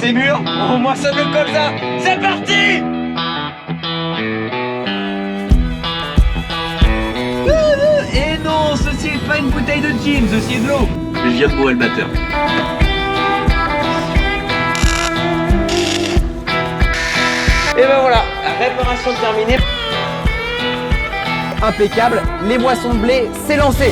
c'est mûr, on moissonne le colza. C'est parti! Et non, ceci n'est pas une bouteille de gin, ceci est de l'eau. Je viens de bourrer le batteur. Et ben voilà, réparation terminée. Impeccable, les boissons de blé, c'est lancé.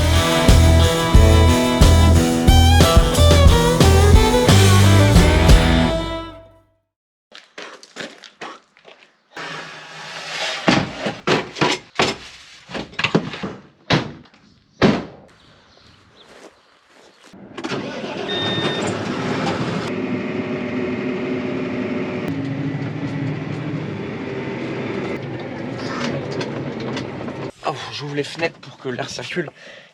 Oh, j'ouvre les fenêtres pour que l'air circule.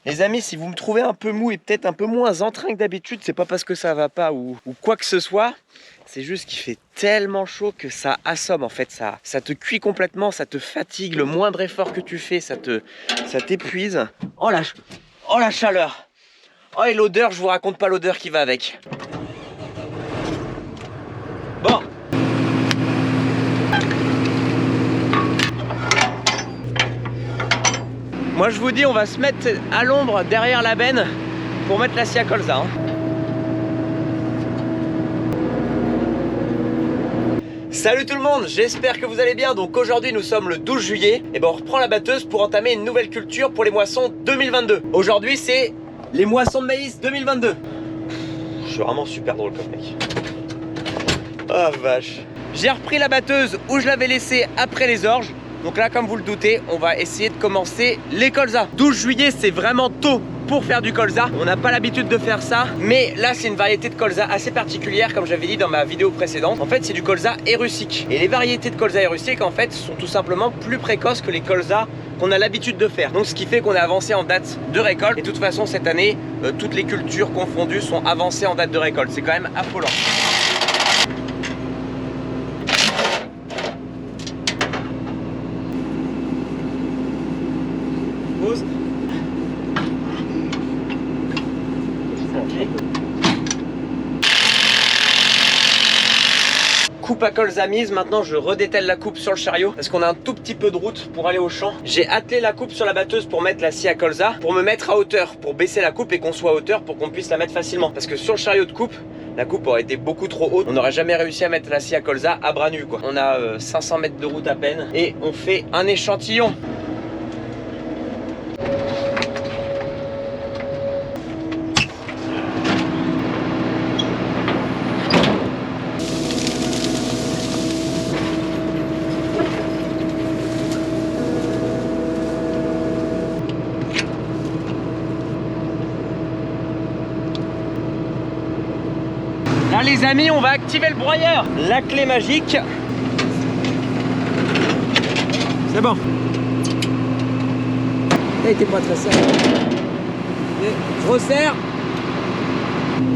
Les amis, si vous me trouvez un peu mou et peut-être un peu moins entrain que d'habitude, c'est pas parce que ça va pas ou quoi que ce soit. C'est juste qu'il fait tellement chaud que ça assomme en fait. Ça te cuit complètement, ça te fatigue. Le moindre effort que tu fais, ça t'épuise. Oh la chaleur. Oh et l'odeur, je vous raconte pas l'odeur qui va avec. Bon. Moi je vous dis, on va se mettre à l'ombre derrière la benne pour mettre la scie à colza. Salut tout le monde, j'espère que vous allez bien. Donc aujourd'hui nous sommes le 12 juillet et ben on reprend la batteuse pour entamer une nouvelle culture pour les moissons 2022. Aujourd'hui c'est les moissons de maïs 2022. Je suis vraiment super drôle comme mec. Oh vache. J'ai repris la batteuse où je l'avais laissée après les orges. Donc là, comme vous le doutez, on va essayer de commencer les colza. 12 juillet, c'est vraiment tôt pour faire du colza. On n'a pas l'habitude de faire ça, mais là, c'est une variété de colza assez particulière, comme j'avais dit dans ma vidéo précédente. En fait, c'est du colza érucique. Et les variétés de colza érucique, en fait, sont tout simplement plus précoces que les colza qu'on a l'habitude de faire. Donc, ce qui fait qu'on a avancé en date de récolte. Et de toute façon, cette année, toutes les cultures confondues sont avancées en date de récolte. C'est quand même affolant. Coupe à colza mise, maintenant je redétale la coupe sur le chariot parce qu'on a un tout petit peu de route pour aller au champ. J'ai attelé la coupe sur la batteuse pour mettre la scie à colza, pour me mettre à hauteur, pour baisser la coupe et qu'on soit à hauteur pour qu'on puisse la mettre facilement. Parce que sur le chariot de coupe, la coupe aurait été beaucoup trop haute. On n'aurait jamais réussi à mettre la scie à colza à bras nus quoi. On a 500 mètres de route à peine et on fait un échantillon. Là les amis, on va activer le broyeur. La clé magique. C'est bon. Il était pas très serré. Je resserre.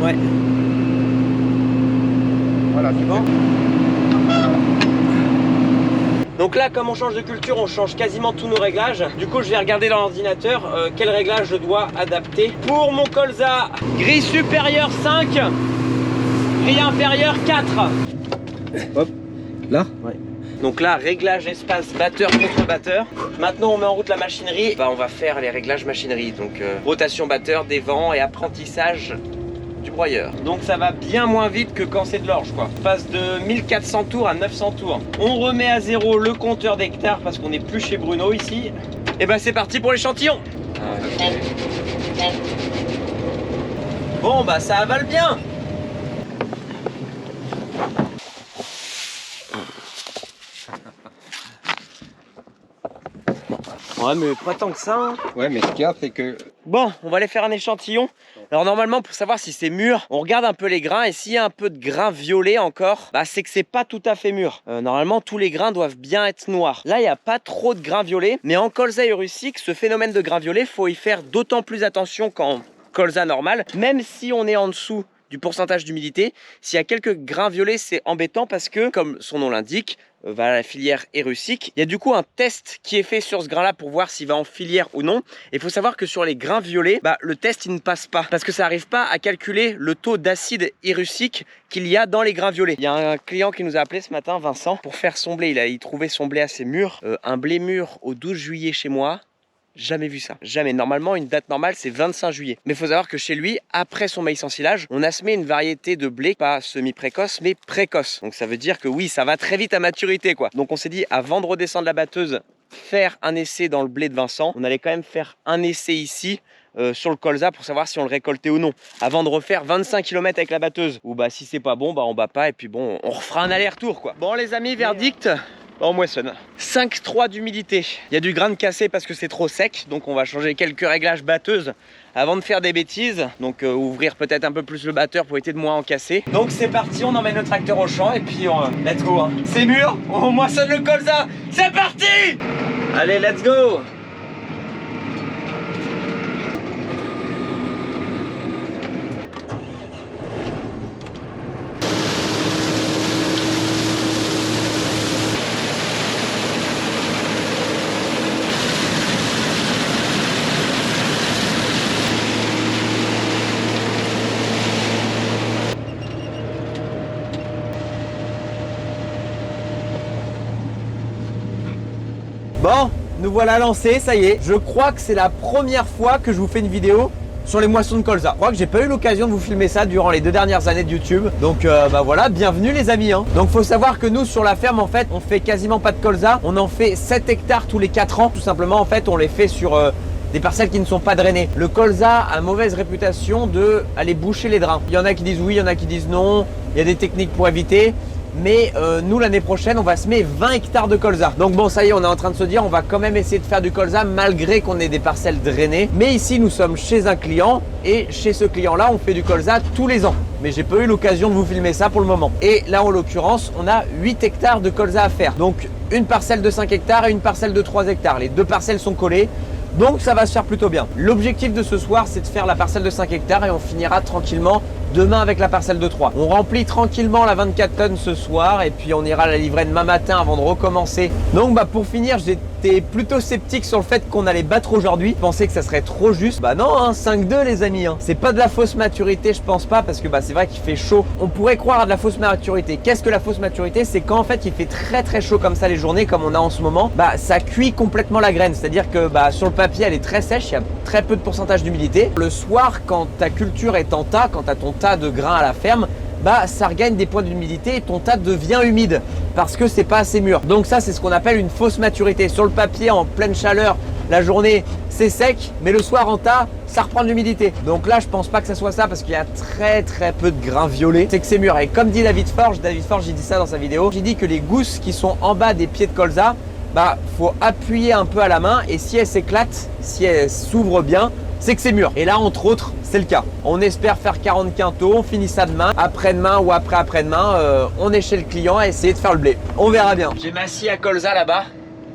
Ouais. Voilà, c'est bon. Donc là, comme on change de culture, on change quasiment tous nos réglages. Du coup, je vais regarder dans l'ordinateur quel réglage je dois adapter. Pour mon colza, grille supérieure 5. Grille inférieure 4. Hop, là ouais. Donc là, réglage espace batteur contre batteur. Maintenant, on met en route la machinerie. Bah, on va faire les réglages machinerie. Donc rotation batteur, des vents et apprentissage du broyeur. Donc ça va bien moins vite que quand c'est de l'orge quoi. On passe de 1400 tours à 900 tours. On remet à zéro le compteur d'hectares parce qu'on n'est plus chez Bruno ici. Et bah c'est parti pour l'échantillon. Bon bah ça avale bien. Ouais mais pas tant que ça hein. Ouais mais ce qu'il y a c'est que... Bon, on va aller faire un échantillon. Alors normalement pour savoir si c'est mûr, on regarde un peu les grains et s'il y a un peu de grains violets encore, bah c'est que c'est pas tout à fait mûr. Normalement tous les grains doivent bien être noirs. Là il n'y a pas trop de grains violets, mais en colza érucique, ce phénomène de grains violets, faut y faire d'autant plus attention qu'en colza normal, même si on est en dessous du pourcentage d'humidité. S'il y a quelques grains violets, c'est embêtant parce que, comme son nom l'indique, va à la filière érucique. Il y a du coup un test qui est fait sur ce grain là pour voir s'il va en filière ou non. Et il faut savoir que sur les grains violets, le test il ne passe pas parce que ça n'arrive pas à calculer le taux d'acide érucique qu'il y a dans les grains violets. Il y a un client qui nous a appelé ce matin, Vincent, pour faire son blé. Il trouvait son blé assez mûr. Un blé mûr au 12 juillet chez moi. Jamais vu ça, jamais. Normalement, une date normale, c'est 25 juillet. Mais il faut savoir que chez lui, après son maïs en silage, on a semé une variété de blé, pas semi-précoce, mais précoce. Donc ça veut dire que oui, ça va très vite à maturité, quoi. Donc on s'est dit, avant de redescendre la batteuse, faire un essai dans le blé de Vincent, on allait quand même faire un essai ici, sur le colza pour savoir si on le récoltait ou non, avant de refaire 25 km avec la batteuse. Ou si c'est pas bon, on bat pas, et puis bon, on refera un aller-retour, quoi. Bon les amis, verdict, on moissonne. 5,3 d'humidité. Il y a du grain de cassé parce que c'est trop sec, donc on va changer quelques réglages batteuses avant de faire des bêtises. Donc ouvrir peut-être un peu plus le batteur pour éviter de moins en casser. Donc c'est parti, on emmène le tracteur au champ et puis let's go. Hein. C'est mûr, on moissonne le colza. C'est parti! Allez, let's go! Bon, nous voilà lancés, ça y est. Je crois que c'est la première fois que je vous fais une vidéo sur les moissons de colza. Je crois que j'ai pas eu l'occasion de vous filmer ça durant les 2 dernières années de YouTube. Donc voilà, bienvenue les amis. Hein. Donc faut savoir que nous sur la ferme en fait, on fait quasiment pas de colza. On en fait 7 hectares tous les 4 ans. Tout simplement en fait, on les fait sur des parcelles qui ne sont pas drainées. Le colza a mauvaise réputation de aller boucher les drains. Il y en a qui disent oui, il y en a qui disent non. Il y a des techniques pour éviter. Mais nous l'année prochaine on va semer 20 hectares de colza. Donc bon ça y est, on est en train de se dire on va quand même essayer de faire du colza malgré qu'on ait des parcelles drainées. Mais ici nous sommes chez un client et chez ce client là on fait du colza tous les ans. Mais j'ai pas eu l'occasion de vous filmer ça pour le moment. Et là en l'occurrence on a 8 hectares de colza à faire. Donc une parcelle de 5 hectares et une parcelle de 3 hectares. Les 2 parcelles sont collées. Donc ça va se faire plutôt bien. L'objectif de ce soir c'est de faire la parcelle de 5 hectares et on finira tranquillement demain avec la parcelle de 3. On remplit tranquillement la 24 tonnes ce soir et puis on ira la livrer demain matin avant de recommencer. Donc pour finir, j'étais plutôt sceptique sur le fait qu'on allait battre aujourd'hui. Je pensais que ça serait trop juste. Non, hein, 5-2 les amis. Hein. C'est pas de la fausse maturité, je pense pas, parce que c'est vrai qu'il fait chaud. On pourrait croire à de la fausse maturité. Qu'est-ce que la fausse maturité? C'est quand en fait il fait très très chaud comme ça les journées, comme on a en ce moment. Ça cuit complètement la graine. C'est-à-dire que sur le papier elle est très sèche, il y a très peu de pourcentage d'humidité. Le soir, quand ta culture est en tas, quand tu as ton tas de grains à la ferme, ça regagne des points d'humidité et ton tas devient humide parce que c'est pas assez mûr. Donc ça c'est ce qu'on appelle une fausse maturité. Sur le papier en pleine chaleur, la journée c'est sec, mais le soir en tas, ça reprend de l'humidité. Donc là je pense pas que ça soit ça parce qu'il y a très très peu de grains violets. C'est que c'est mûr. Et comme dit David Forge, il dit ça dans sa vidéo, il dit que les gousses qui sont en bas des pieds de colza, faut appuyer un peu à la main et si elle s'éclate, si elle s'ouvre bien, c'est que c'est mûr. Et là, entre autres, c'est le cas. On espère faire 40 quintaux, on finit ça demain, après-demain ou après-après-demain, on est chez le client à essayer de faire le blé. On verra bien. J'ai ma scie à colza là-bas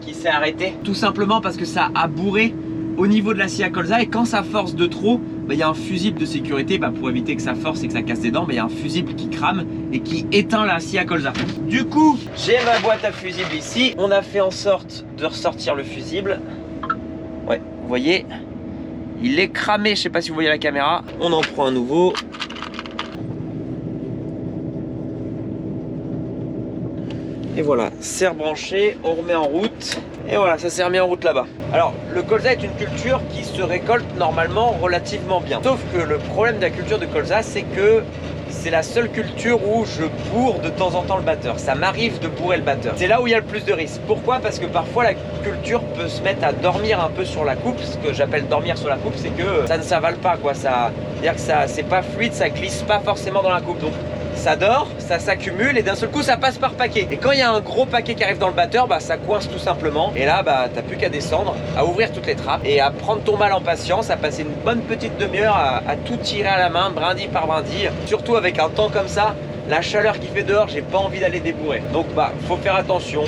qui s'est arrêtée. Tout simplement parce que ça a bourré au niveau de la scie à colza et quand ça force de trop, il y a un fusible de sécurité pour éviter que ça force et que ça casse des dents. Il y a un fusible qui crame et qui éteint la scie à colza. Du coup, j'ai ma boîte à fusible ici. On a fait en sorte de ressortir le fusible. Ouais, vous voyez, il est cramé. Je sais pas si vous voyez la caméra. On en prend un nouveau. Et voilà, c'est rebranché, on remet en route. Et voilà, ça s'est remis en route là-bas. Alors, le colza est une culture qui se récolte normalement relativement bien. Sauf que le problème de la culture de colza, c'est que c'est la seule culture où je bourre de temps en temps le batteur. Ça m'arrive de bourrer le batteur. C'est là où il y a le plus de risques. Pourquoi? Parce que parfois la culture peut se mettre à dormir un peu sur la coupe. Ce que j'appelle dormir sur la coupe, c'est que ça ne s'avale pas, quoi. C'est-à-dire que ça, c'est pas fluide, ça glisse pas forcément dans la coupe. Donc ça dort, ça s'accumule et d'un seul coup ça passe par paquet. Et quand il y a un gros paquet qui arrive dans le batteur, ça coince tout simplement. Et là, t'as plus qu'à descendre, à ouvrir toutes les trappes et à prendre ton mal en patience, à passer une bonne petite demi-heure à tout tirer à la main, brindille par brindille. Surtout avec un temps comme ça, la chaleur qui fait dehors, j'ai pas envie d'aller débourrer. Donc faut faire attention,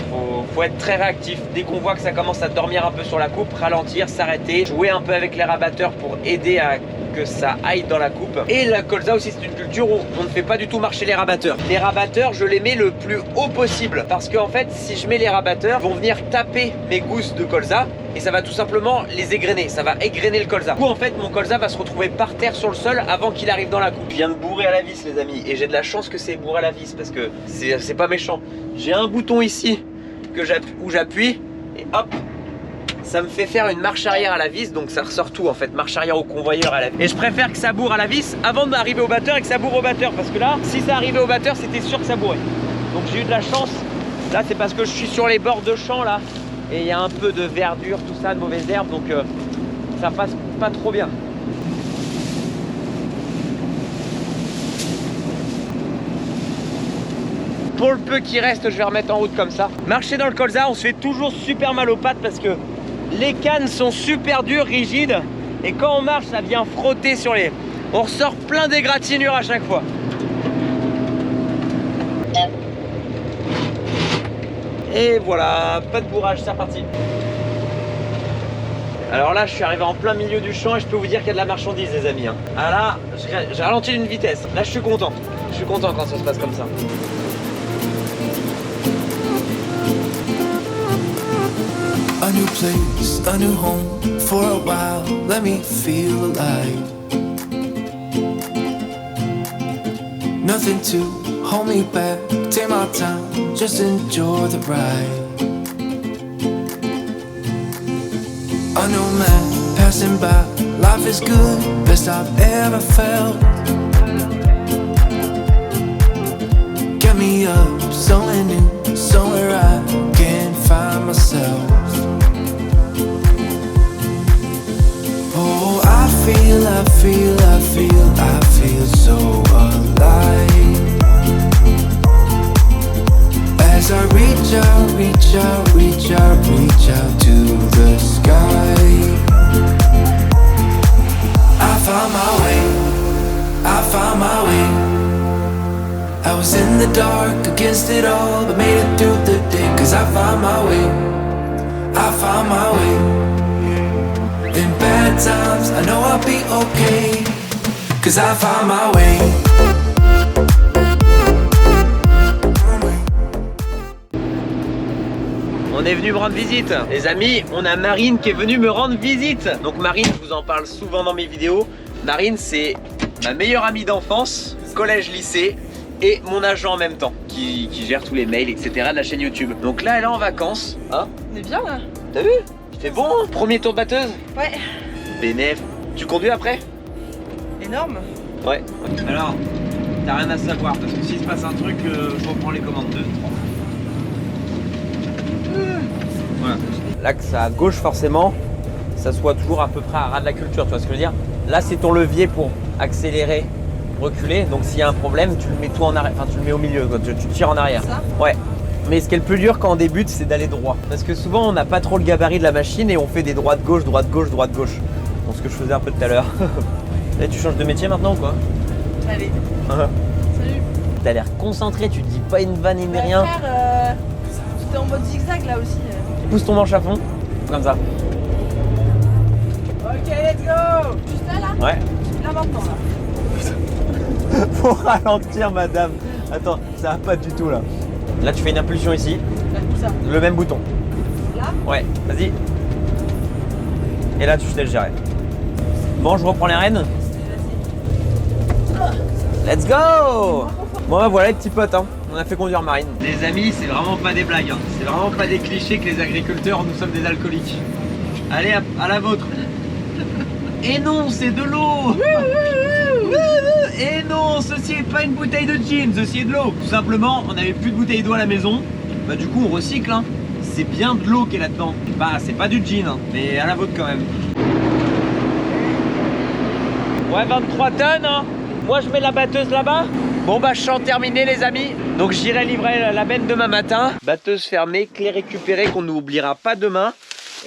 faut être très réactif. Dès qu'on voit que ça commence à dormir un peu sur la coupe, ralentir, s'arrêter, jouer un peu avec les rabatteurs pour aider à que ça aille dans la coupe. Et la colza aussi, c'est une culture où on ne fait pas du tout marcher les rabatteurs. Les rabatteurs, je les mets le plus haut possible parce qu'en fait, si je mets les rabatteurs, ils vont venir taper mes gousses de colza et ça va tout simplement les égrener, ça va égrener le colza. Du coup, en fait, mon colza va se retrouver par terre sur le sol avant qu'il arrive dans la coupe. Je viens de bourrer à la vis, les amis, et j'ai de la chance que c'est bourré à la vis parce que c'est pas méchant. J'ai un bouton ici où j'appuie et hop, ça me fait faire une marche arrière à la vis, donc ça ressort tout en fait, marche arrière au convoyeur à la vis. Et je préfère que ça bourre à la vis avant d'arriver au batteur et que ça bourre au batteur, parce que là, si ça arrivait au batteur, c'était sûr que ça bourrait. Donc j'ai eu de la chance. Là, c'est parce que je suis sur les bords de champ là, et il y a un peu de verdure, tout ça, de mauvaises herbes, donc ça passe pas trop bien. Pour le peu qui reste, je vais remettre en route comme ça. Marcher dans le colza, on se fait toujours super mal aux pattes parce que les cannes sont super dures, rigides. Et quand on marche, ça vient frotter sur les... On ressort plein d'égratignures à chaque fois. Et voilà, pas de bourrage, c'est reparti. Alors là, je suis arrivé en plein milieu du champ et je peux vous dire qu'il y a de la marchandise, les amis. Ah là, j'ai ralenti d'une vitesse. Là, je suis content. Je suis content quand ça se passe comme ça. A new place, a new home, for a while, let me feel alive. Nothing to hold me back, take my time, just enjoy the ride. A new man passing by, life is good, best I've ever felt. Get me up, somewhere new, somewhere I can find myself. Oh, I feel so alive. As I reach out to the sky. I found my way. I was in the dark against it all, but made it through the day. Cause I found my way. In bad times, I know I'll be okay. Cause I found my way. On est venu me rendre visite. Les amis, on a Marine qui est venue me rendre visite. Donc Marine, je vous en parle souvent dans mes vidéos. Marine, c'est ma meilleure amie d'enfance, collège-lycée, et mon agent en même temps, qui gère tous les mails, etc. de la chaîne YouTube. Donc là, elle est en vacances. Hein? On est bien là. T'as vu? C'est bon, hein? Premier tour de batteuse? Ouais. Bénéf. Tu conduis après? Énorme. Ouais. Alors, t'as rien à savoir, parce que s'il se passe un truc, je reprends les commandes 2, 3. Voilà. L'axe à gauche, forcément, ça soit toujours à peu près à ras de la culture, tu vois ce que je veux dire? Là, c'est ton levier pour accélérer, reculer. Donc, s'il y a un problème, tu le mets tout en arrière, enfin, tu le mets au milieu, quoi. Tu tires en arrière. Ça? Ouais. Mais ce qui est le plus dur quand on débute, c'est d'aller droit. Parce que souvent, on n'a pas trop le gabarit de la machine et on fait des droites-gauche, droite-gauche, droite-gauche. Donc, ce que je faisais un peu tout à l'heure. Et tu changes de métier maintenant ou quoi? Allez. Salut. T'as l'air concentré, tu te dis pas une vanne ni rien. Frère, j'étais en mode zigzag là aussi. Pousse ton manche à fond, comme ça. Ok, let's go. Juste là? Ouais. Là maintenant là. Faut ralentir, madame. Attends, ça va pas du tout là. Là, tu fais une impulsion ici. Où ça? Le même bouton. Là? Ouais, vas-y. Et là, tu te laisses gérer. Bon, je reprends les rênes. Let's go! Bon, bah voilà les petits potes, hein. On a fait conduire Marine. Les amis, c'est vraiment pas des blagues, hein. C'est vraiment pas des clichés que les agriculteurs, nous sommes des alcooliques. Allez, à la vôtre. Et non, c'est de l'eau. Et non, ceci est pas une bouteille de gin, ceci est de l'eau. Tout simplement, on avait plus de bouteilles d'eau à la maison. Bah du coup, on recycle, hein. C'est bien de l'eau qui est là-dedans. Bah, c'est pas du gin, hein, mais à la vôtre quand même. Ouais, 23 tonnes, hein. Moi, je mets la batteuse là-bas. Bon, bah, chant terminé, les amis. Donc, j'irai livrer la benne demain matin. Batteuse fermée, clé récupérée qu'on n'oubliera pas demain.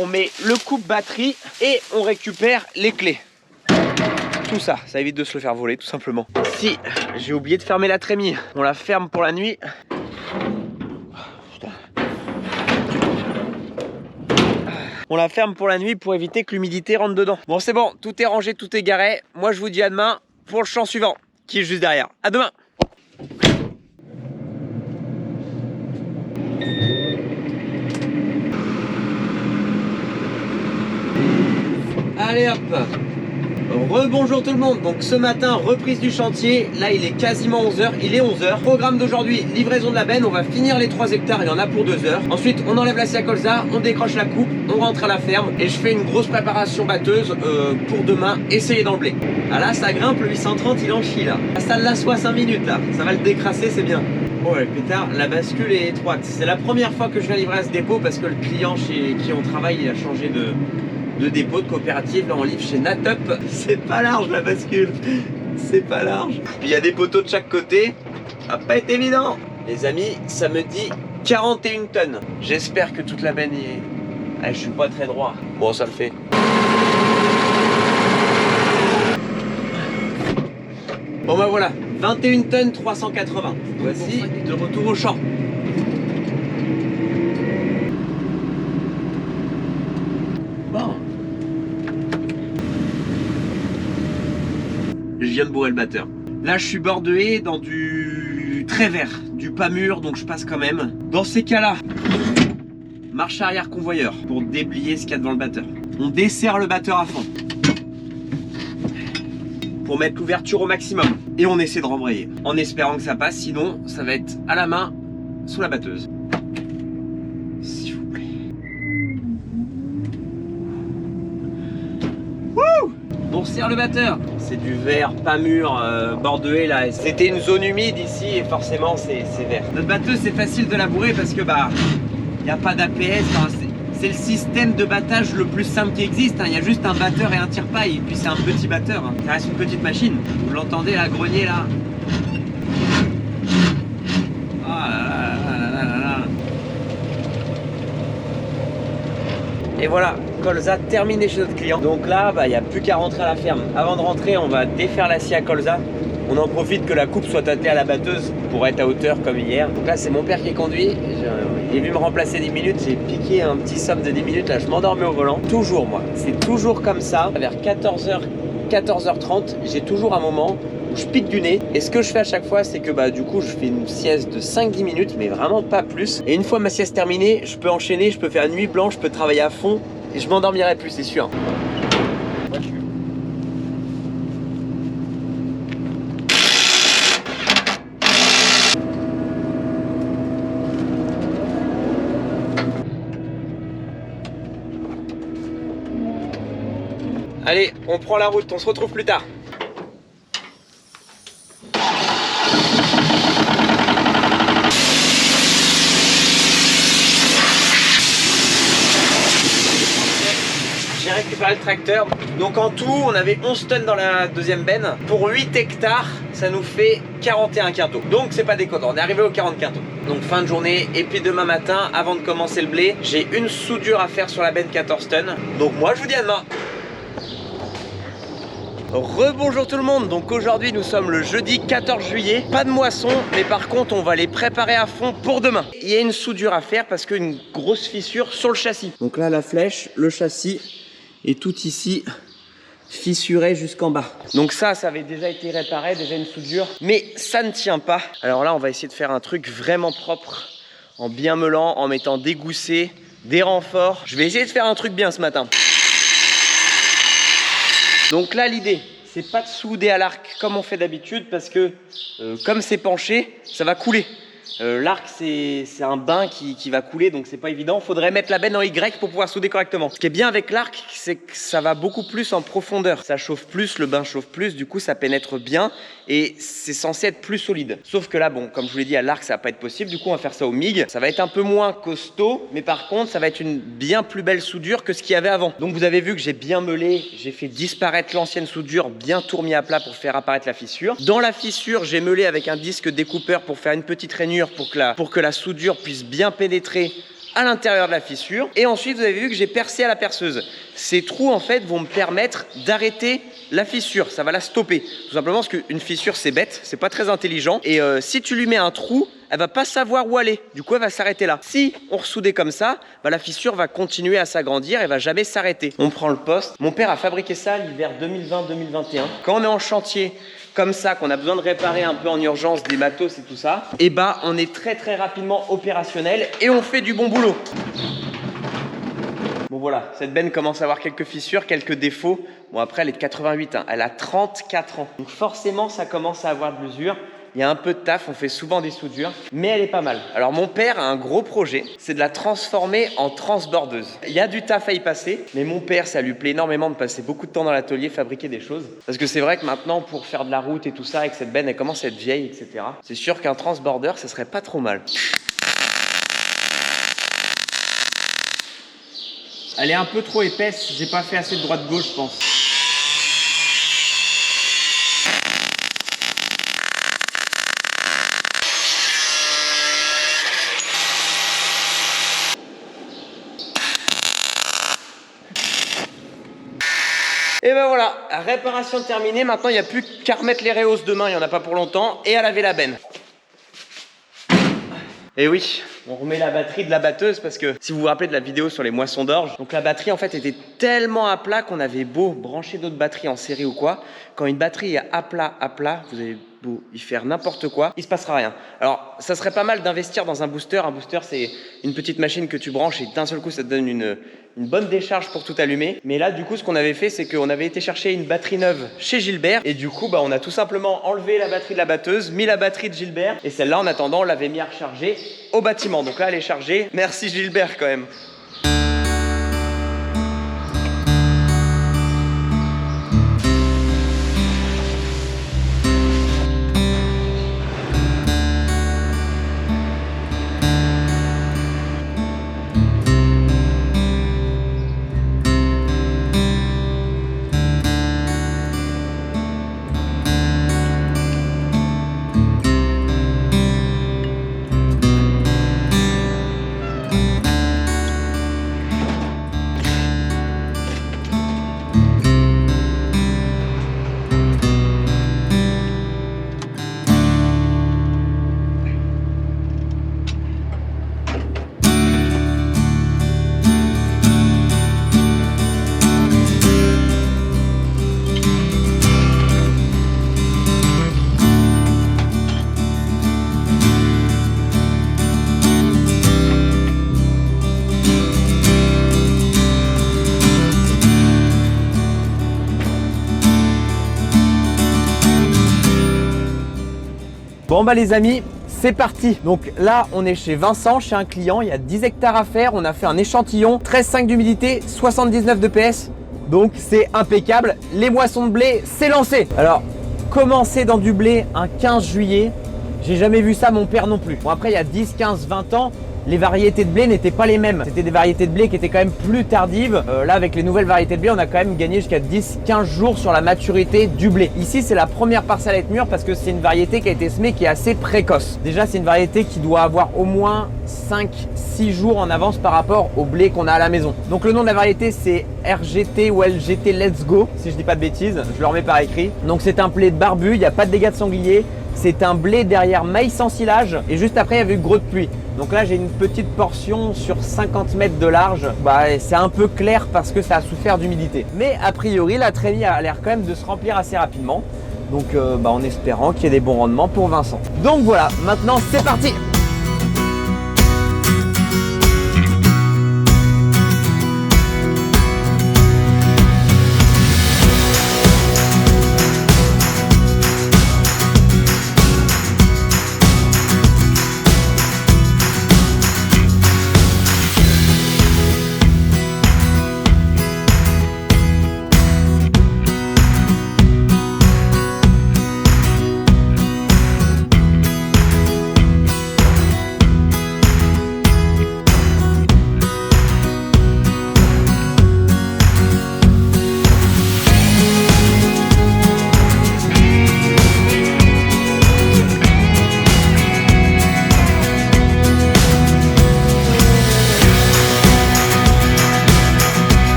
On met le coupe batterie et on récupère les clés. Tout ça, ça évite de se le faire voler, tout simplement. Si, j'ai oublié de fermer la trémie. On la ferme pour la nuit. On la ferme pour la nuit pour éviter que l'humidité rentre dedans. Bon, c'est bon, tout est rangé, tout est garé. Moi, je vous dis à demain pour le champ suivant, qui est juste derrière. À demain. Allez hop. Rebonjour tout le monde, donc ce matin reprise du chantier, là il est quasiment 11h, il est 11h. Programme d'aujourd'hui, livraison de la benne, on va finir les 3 hectares, il y en a pour 2 heures. Ensuite on enlève la scie à colza, on décroche la coupe, on rentre à la ferme et je fais une grosse préparation batteuse pour demain, essayer dans le blé. Ah là ça grimpe, le 830 il en chie là. Ça l'a 5 minutes là, ça va le décrasser, c'est bien. Oh ouais pétard, la bascule est étroite. C'est la première fois que je vais livrer à ce dépôt parce que le client chez qui on travaille il a changé de dépôt, de coopérative, là on livre chez Natup. C'est pas large la bascule, c'est pas large. Puis il y a des poteaux de chaque côté, ça va pas être évident. Les amis, ça me dit 41 tonnes. J'espère que toute la benne y est... Ah, je suis pas très droit. Bon, ça le fait. Bon bah voilà, 21 tonnes 380. Voici de retour au champ. Bon. Je viens de bourrer le batteur. Là, je suis bord de haie dans du très vert, du pas mûr, donc je passe quand même. Dans ces cas-là, marche arrière convoyeur pour déplier ce qu'il y a devant le batteur. On desserre le batteur à fond pour mettre l'ouverture au maximum. Et on essaie de rembrayer en espérant que ça passe, sinon ça va être à la main sous la batteuse. S'il vous plaît. Wouh! On serre le batteur. C'est du vert pas mûr, bord de haie là. C'était une zone humide ici et forcément c'est vert. Notre batteuse c'est facile de la bourrer parce que bah il n'y a pas d'APS. C'est le système de battage le plus simple qui existe. Il y a juste un batteur et un tire-paille. Et puis c'est un petit batteur. Ça reste une petite machine. Vous l'entendez là, grogner là. Oh là là là là là là. Et voilà, colza terminé chez notre client. Donc là, il n'y a plus qu'à rentrer à la ferme. Avant de rentrer, on va défaire la scie à colza. On en profite que la coupe soit attelée à la batteuse pour être à hauteur comme hier. Donc là, c'est mon père qui conduit. Il est venu me remplacer 10 minutes. J'ai piqué un petit somme de 10 minutes. Là, je m'endormais au volant. Toujours, moi. C'est toujours comme ça. Vers 14h, 14h30, j'ai toujours un moment où je pique du nez. Et ce que je fais à chaque fois, c'est que du coup, je fais une sieste de 5-10 minutes, mais vraiment pas plus. Et une fois ma sieste terminée, je peux enchaîner, je peux faire une nuit blanche, je peux travailler à fond. Et je m'endormirai plus, c'est sûr. Allez, on prend la route, on se retrouve plus tard. J'ai récupéré le tracteur. Donc en tout, on avait 11 tonnes dans la deuxième benne. Pour 8 hectares, ça nous fait 41 quintaux. Donc c'est pas déconnant, on est arrivé aux 40 quintaux. Donc fin de journée, et puis demain matin, avant de commencer le blé, j'ai une soudure à faire sur la benne 14 tonnes. Donc moi, je vous dis à demain. Rebonjour tout le monde, donc aujourd'hui nous sommes le jeudi 14 juillet, pas de moisson, mais par contre on va les préparer à fond pour demain. Il y a une soudure à faire parce qu'une grosse fissure sur le châssis. Donc là la flèche, le châssis et tout ici fissuré jusqu'en bas. Donc ça avait déjà été réparé, déjà une soudure, mais ça ne tient pas. Alors là on va essayer de faire un truc vraiment propre, en bien meulant, en mettant des goussets, des renforts. Je vais essayer de faire un truc bien ce matin. Donc là l'idée, c'est pas de souder à l'arc comme on fait d'habitude parce que comme c'est penché, ça va couler. L'arc c'est un bain qui va couler, donc c'est pas évident. Faudrait mettre la benne en Y pour pouvoir souder correctement. Ce qui est bien avec l'arc, c'est que ça va beaucoup plus en profondeur. Ça chauffe plus, le bain chauffe plus, du coup ça pénètre bien et c'est censé être plus solide. Sauf que là, bon, comme je vous l'ai dit, à l'arc ça va pas être possible, du coup on va faire ça au MIG. Ça va être un peu moins costaud, mais par contre ça va être une bien plus belle soudure que ce qu'il y avait avant. Donc vous avez vu que j'ai bien meulé, j'ai fait disparaître l'ancienne soudure, bien tout remis à plat pour faire apparaître la fissure. Dans la fissure, j'ai meulé avec un disque découpeur pour faire une petite rainure pour que la soudure puisse bien pénétrer à l'intérieur de la fissure. Et ensuite, vous avez vu que j'ai percé à la perceuse. Ces trous, en fait, vont me permettre d'arrêter la fissure, ça va la stopper. Tout simplement parce qu'une fissure, c'est bête, c'est pas très intelligent. Et si tu lui mets un trou, elle va pas savoir où aller. Du coup, elle va s'arrêter là. Si on ressoudait comme ça, bah, la fissure va continuer à s'agrandir et va jamais s'arrêter. On prend le poste. Mon père a fabriqué ça l'hiver 2020-2021. Quand on est en chantier comme ça, qu'on a besoin de réparer un peu en urgence des matos et tout ça, et bah on est très rapidement opérationnel et on fait du bon boulot. Bon voilà, cette benne commence à avoir quelques fissures, quelques défauts. Bon après elle est de 88, hein. Elle a 34 ans. Donc forcément ça commence à avoir de l'usure. Il y a un peu de taf, on fait souvent des soudures, mais elle est pas mal. Alors mon père a un gros projet, c'est de la transformer en transbordeuse. Il y a du taf à y passer, mais mon père, ça lui plaît énormément de passer beaucoup de temps dans l'atelier, fabriquer des choses. Parce que c'est vrai que maintenant, pour faire de la route et tout ça, avec cette benne, elle commence à être vieille, etc. C'est sûr qu'un transborder, ça serait pas trop mal. Elle est un peu trop épaisse, j'ai pas fait assez de droite-gauche, je pense. Et ben voilà, réparation terminée. Maintenant, il n'y a plus qu'à remettre les réhausses demain, il n'y en a pas pour longtemps, et à laver la benne. Et oui, on remet la batterie de la batteuse parce que si vous vous rappelez de la vidéo sur les moissons d'orge, donc la batterie en fait était tellement à plat qu'on avait beau brancher d'autres batteries en série ou quoi, quand une batterie est à plat, vous avez beau y faire n'importe quoi, il se passera rien. Alors ça serait pas mal d'investir dans un booster. Un booster c'est une petite machine que tu branches et d'un seul coup ça te donne une bonne décharge pour tout allumer. Mais là du coup ce qu'on avait fait c'est qu'on avait été chercher une batterie neuve chez Gilbert et du coup bah, on a tout simplement enlevé la batterie de la batteuse, mis la batterie de Gilbert et celle-là en attendant on l'avait mis à recharger au bâtiment. Donc là elle est chargée. Merci Gilbert quand même. Bon bah les amis, c'est parti. Donc là on est chez Vincent, chez un client, il y a 10 hectares à faire, on a fait un échantillon, 13,5 d'humidité, 79 de PS, donc c'est impeccable. Les moissons de blé, c'est lancé. Alors, commencer dans du blé un 15 juillet, j'ai jamais vu ça, mon père non plus. Bon après il y a 10, 15, 20 ans, les variétés de blé n'étaient pas les mêmes. C'était des variétés de blé qui étaient quand même plus tardives. Là, avec les nouvelles variétés de blé, on a quand même gagné jusqu'à 10-15 jours sur la maturité du blé. Ici, c'est la première parcelle à être mûre parce que c'est une variété qui a été semée qui est assez précoce. Déjà, c'est une variété qui doit avoir au moins 5-6 jours en avance par rapport au blé qu'on a à la maison. Donc le nom de la variété, c'est RGT ou LGT Let's Go, si je dis pas de bêtises. Je le remets par écrit. Donc c'est un blé de barbu, il n'y a pas de dégâts de sanglier. C'est un blé derrière maïs sans silage et juste après il y avait eu gros de pluie. Donc là j'ai une petite portion sur 50 mètres de large. Bah, c'est un peu clair parce que ça a souffert d'humidité. Mais a priori la trémie a l'air quand même de se remplir assez rapidement. Donc en espérant qu'il y ait des bons rendements pour Vincent. Donc voilà, maintenant c'est parti.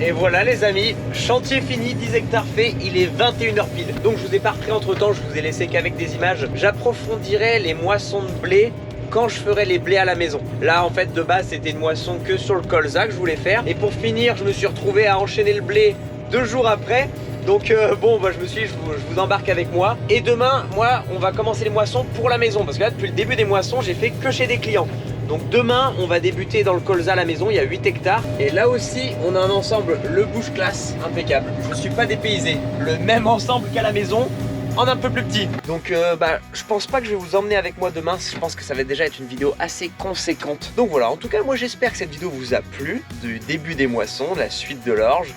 Et voilà les amis, chantier fini, 10 hectares fait, il est 21 h pile. Donc je vous ai pas repris entre temps, je vous ai laissé qu'avec des images. J'approfondirai les moissons de blé quand je ferai les blés à la maison. Là en fait de base c'était une moisson que sur le colza que je voulais faire. Et pour finir je me suis retrouvé à enchaîner le blé 2 jours après. Donc bon bah, je me suis dit je vous embarque avec moi. Et demain moi on va commencer les moissons pour la maison. Parce que là depuis le début des moissons j'ai fait que chez des clients. Donc demain on va débuter dans le colza à la maison, il y a 8 hectares. Et là aussi on a un ensemble le bush class impeccable. Je ne suis pas dépaysé, le même ensemble qu'à la maison en un peu plus petit. Donc bah je pense pas que je vais vous emmener avec moi demain. Je pense que ça va déjà être une vidéo assez conséquente. Donc voilà, en tout cas moi j'espère que cette vidéo vous a plu. Du début des moissons, la suite de l'orge.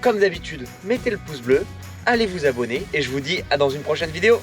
Comme d'habitude, mettez le pouce bleu, allez vous abonner et je vous dis à dans une prochaine vidéo.